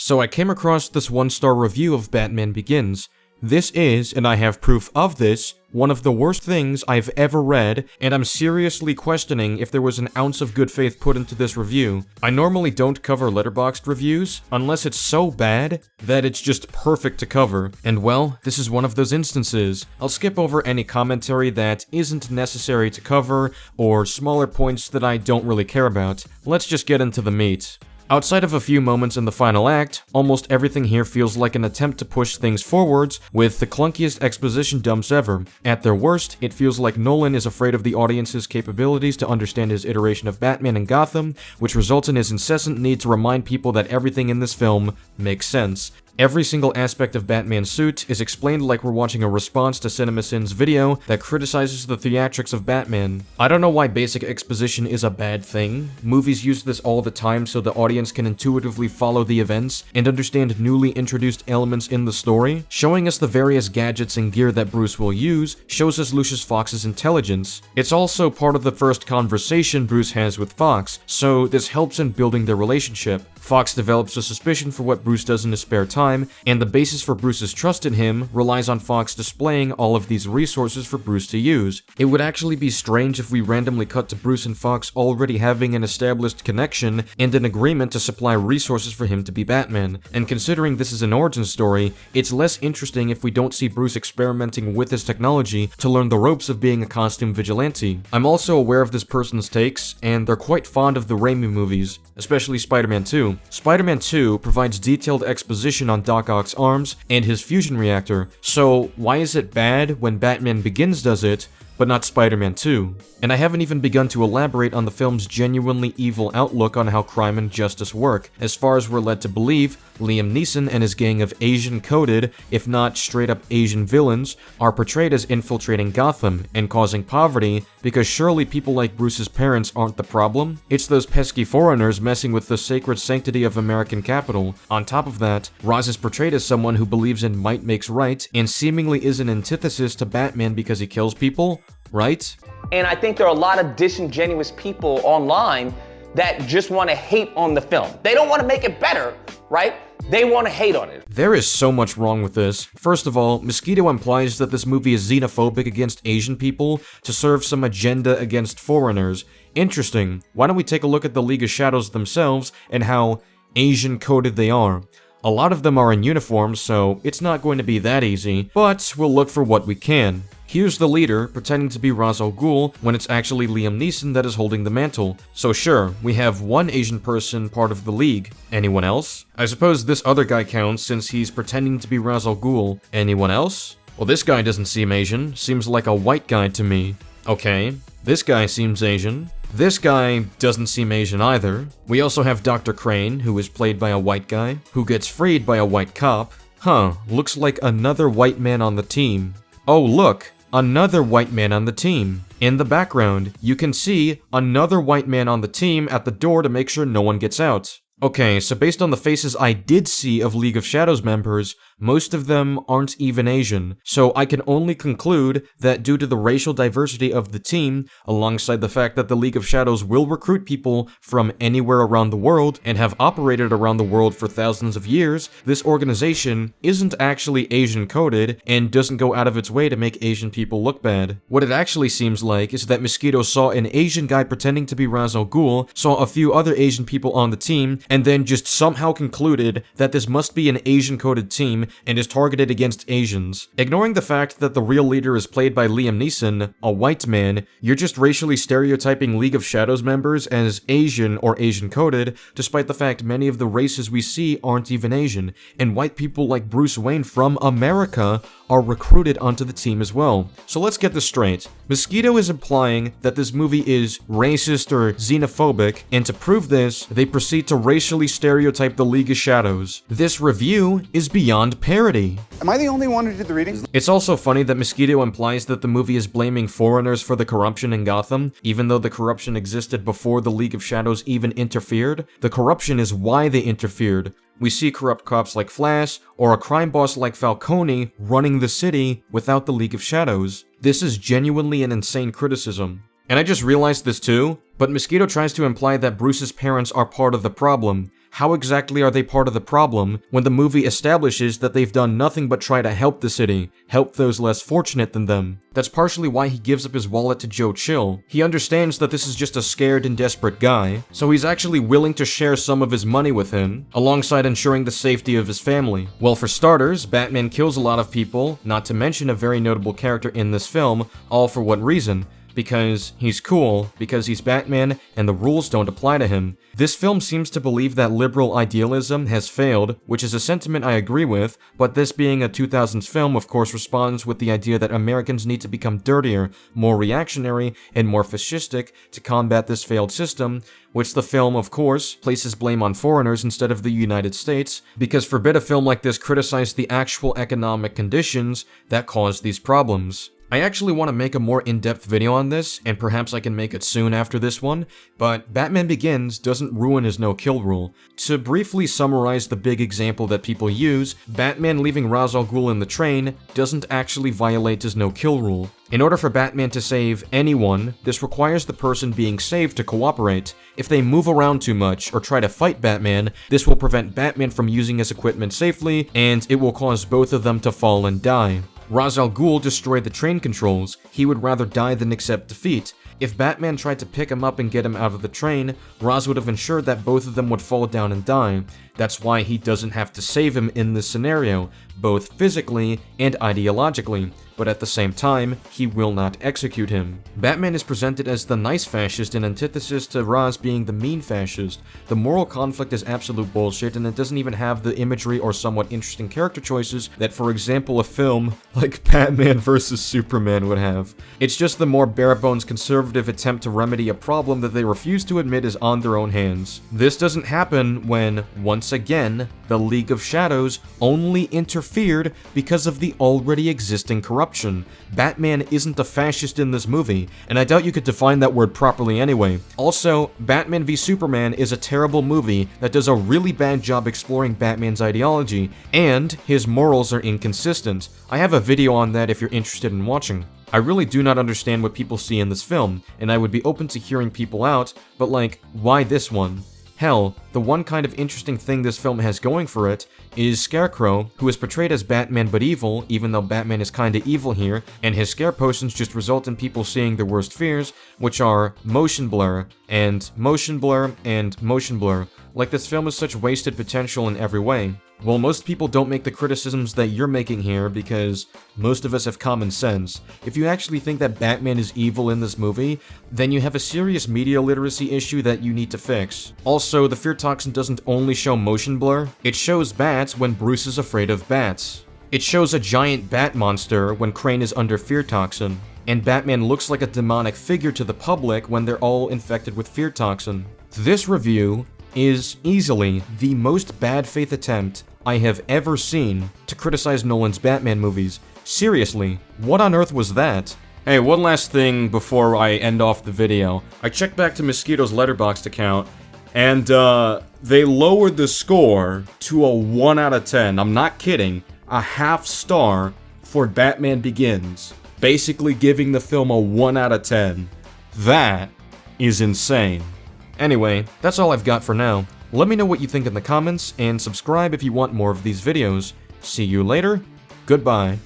So I came across this 1-star review of Batman Begins. This is, and I have proof of this, one of the worst things I've ever read, and I'm seriously questioning if there was an ounce of good faith put into this review. I normally don't cover Letterboxd reviews, unless it's so bad that it's just perfect to cover, and well, this is one of those instances. I'll skip over any commentary that isn't necessary to cover, or smaller points that I don't really care about. Let's just get into the meat. Outside of a few moments in the final act, almost everything here feels like an attempt to push things forwards with the clunkiest exposition dumps ever. At their worst, it feels like Nolan is afraid of the audience's capabilities to understand his iteration of Batman and Gotham, which results in his incessant need to remind people that everything in this film makes sense. Every single aspect of Batman's suit is explained like we're watching a response to CinemaSin's video that criticizes the theatrics of Batman. I don't know why basic exposition is a bad thing. Movies use this all the time so the audience can intuitively follow the events and understand newly introduced elements in the story. Showing us the various gadgets and gear that Bruce will use shows us Lucius Fox's intelligence. It's also part of the first conversation Bruce has with Fox, so this helps in building their relationship. Fox develops a suspicion for what Bruce does in his spare time, and the basis for Bruce's trust in him relies on Fox displaying all of these resources for Bruce to use. It would actually be strange if we randomly cut to Bruce and Fox already having an established connection and an agreement to supply resources for him to be Batman. And considering this is an origin story, it's less interesting if we don't see Bruce experimenting with his technology to learn the ropes of being a costume vigilante. I'm also aware of this person's takes, and they're quite fond of the Raimi movies, especially Spider-Man 2. Spider-Man 2 provides detailed exposition on Doc Ock's arms and his fusion reactor, so why is it bad when Batman Begins does it, but not Spider-Man 2? And I haven't even begun to elaborate on the film's genuinely evil outlook on how crime and justice work. As far as we're led to believe, Liam Neeson and his gang of Asian-coded, if not straight-up Asian villains, are portrayed as infiltrating Gotham and causing poverty, because surely people like Bruce's parents aren't the problem. It's those pesky foreigners messing with the sacred sanctity of American capital. On top of that, Ra's is portrayed as someone who believes in might makes right, and seemingly is an antithesis to Batman because he kills people, right? And I think there are a lot of disingenuous people online that just want to hate on the film. They don't want to make it better, right? They want to hate on it. There is so much wrong with this. First of all, Mosquito implies that this movie is xenophobic against Asian people to serve some agenda against foreigners. Interesting. Why don't we take a look at the League of Shadows themselves and how Asian-coded they are. A lot of them are in uniform, so it's not going to be that easy, but we'll look for what we can. Here's the leader, pretending to be Ra's al Ghul, when it's actually Liam Neeson that is holding the mantle. So sure, we have one Asian person part of the League. Anyone else? I suppose this other guy counts since he's pretending to be Ra's al Ghul. Anyone else? Well, this guy doesn't seem Asian. Seems like a white guy to me. Okay, this guy seems Asian. This guy doesn't seem Asian either. We also have Dr. Crane, who is played by a white guy, who gets freed by a white cop. Huh, looks like another white man on the team. Oh look, another white man on the team. In the background, you can see another white man on the team at the door to make sure no one gets out. Okay, so based on the faces I did see of League of Shadows members, most of them aren't even Asian, so I can only conclude that due to the racial diversity of the team, alongside the fact that the League of Shadows will recruit people from anywhere around the world and have operated around the world for thousands of years, this organization isn't actually Asian-coded and doesn't go out of its way to make Asian people look bad. What it actually seems like is that Mosquito saw an Asian guy pretending to be Ra's al Ghul, saw a few other Asian people on the team, and then just somehow concluded that this must be an Asian-coded team and is targeted against Asians. Ignoring the fact that the real leader is played by Liam Neeson, a white man, you're just racially stereotyping League of Shadows members as Asian or Asian-coded, despite the fact many of the races we see aren't even Asian, and white people like Bruce Wayne from America are recruited onto the team as well. So let's get this straight. Mosquito is implying that this movie is racist or xenophobic, and to prove this, they proceed to racially stereotype the League of Shadows. This review is beyond parody. Am I the only one who did the reading? It's also funny that Mosquito implies that the movie is blaming foreigners for the corruption in Gotham, even though the corruption existed before the League of Shadows even interfered. The corruption is why they interfered. We see corrupt cops like Flash, or a crime boss like Falcone running the city without the League of Shadows. This is genuinely an insane criticism. And I just realized this too, but Mosquito tries to imply that Bruce's parents are part of the problem. how exactly are they part of the problem when the movie establishes that they've done nothing but try to help the city, help those less fortunate than them? That's partially why he gives up his wallet to Joe Chill. He understands that this is just a scared and desperate guy, so he's actually willing to share some of his money with him, alongside ensuring the safety of his family. Well, for starters, Batman kills a lot of people, not to mention a very notable character in this film, all for what reason? Because he's cool, because he's Batman, and the rules don't apply to him. This film seems to believe that liberal idealism has failed, which is a sentiment I agree with, but this being a 2000s film of course responds with the idea that Americans need to become dirtier, more reactionary, and more fascistic to combat this failed system, which the film, of course, places blame on foreigners instead of the United States, because forbid a film like this criticize the actual economic conditions that cause these problems. I actually want to make a more in-depth video on this, and perhaps I can make it soon after this one, but Batman Begins doesn't ruin his no-kill rule. To briefly summarize the big example that people use, Batman leaving Ra's al Ghul in the train doesn't actually violate his no-kill rule. In order for Batman to save anyone, this requires the person being saved to cooperate. If they move around too much or try to fight Batman, this will prevent Batman from using his equipment safely, and it will cause both of them to fall and die. Ra's al Ghul destroyed the train controls. He would rather die than accept defeat. If Batman tried to pick him up and get him out of the train, Ra's would have ensured that both of them would fall down and die. That's why he doesn't have to save him in this scenario, both physically and ideologically, but at the same time, he will not execute him. Batman is presented as the nice fascist in antithesis to Ra's being the mean fascist. The moral conflict is absolute bullshit, and it doesn't even have the imagery or somewhat interesting character choices that, for example, a film like Batman vs. Superman would have. It's just the more bare-bones conservative attempt to remedy a problem that they refuse to admit is on their own hands. This doesn't happen when, once again, the League of Shadows only interfered because of the already existing corruption. Batman isn't a fascist in this movie, and I doubt you could define that word properly anyway. Also, Batman v Superman is a terrible movie that does a really bad job exploring Batman's ideology, and his morals are inconsistent. I have a video on that if you're interested in watching. I really do not understand what people see in this film, and I would be open to hearing people out, but like, why this one? Hell, the one kind of interesting thing this film has going for it is Scarecrow, who is portrayed as Batman but evil, even though Batman is kinda evil here, and his scare potions just result in people seeing their worst fears, which are motion blur, and motion blur, and motion blur. Like, this film has such wasted potential in every way. Well, most people don't make the criticisms that you're making here because most of us have common sense. If you actually think that Batman is evil in this movie, then you have a serious media literacy issue that you need to fix. Also, the fear toxin doesn't only show motion blur, it shows bats when Bruce is afraid of bats. It shows a giant bat monster when Crane is under fear toxin. And Batman looks like a demonic figure to the public when they're all infected with fear toxin. This review is easily the most bad faith attempt I have ever seen to criticize Nolan's Batman movies. Seriously, what on earth was that? Hey, one last thing before I end off the video. I checked back to Mosquito's Letterboxd account, and they lowered the score to a 1 out of 10. I'm not kidding. A half star for Batman Begins. Basically giving the film a 1 out of 10. That is insane. Anyway, that's all I've got for now. Let me know what you think in the comments, and subscribe if you want more of these videos. See you later. Goodbye.